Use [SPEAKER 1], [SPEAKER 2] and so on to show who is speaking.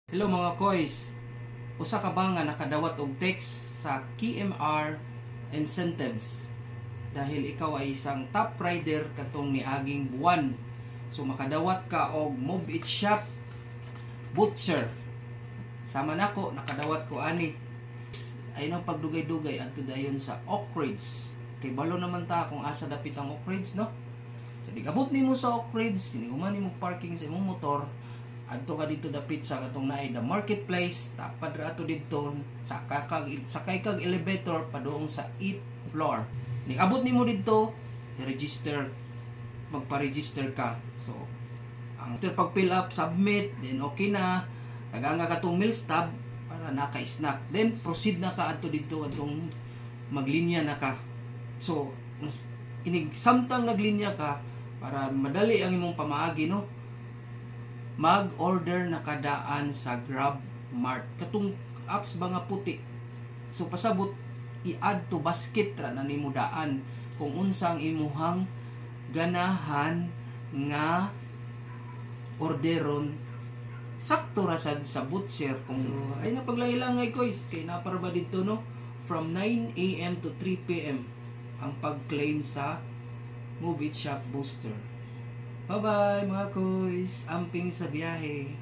[SPEAKER 1] Hello mga koys, usa ka ba nga nakadawat og text sa KMR incentives dahil ikaw ay isang top rider katong niaging buwan. So makadawat ka og Move It Shop voucher. Sama nako nakadawat ko ani. Ay nang pagdugay-dugay adto dayon sa Oak Ridge. Kay balo naman ta kung asa dapit ang Oak Ridge, no? So digabot nimo sa Oak Ridge, siniguman nimo parking sa imong motor. Adto ka dito dapit sa katong naay the marketplace, tapad ra ato dito sakay kag elevator padung sa 8th floor. Ning abot nimo dito, i-register, magpa-register ka. So ang pag fill up, submit, then okay na. Taga nga katong meals tab para naka-snack. Then proceed na ka adto dito atong maglinya na ka. So inig samtang naglinya ka para madali ang imong pamaagi, no? Mag-order na kadaan sa Grab Mart. Katong apps ba nga puti. So pasabot i-add to basket ra na nimo daan kung unsang imuhang ganahan nga orderon sakto ra sad sa butcher. Kung so, ay na paglailangay ko is kay naparba dito, no, from 9 AM to 3 PM ang pag-claim sa Move It Shop booster. Bye-bye mga koys, amping sa biyahe.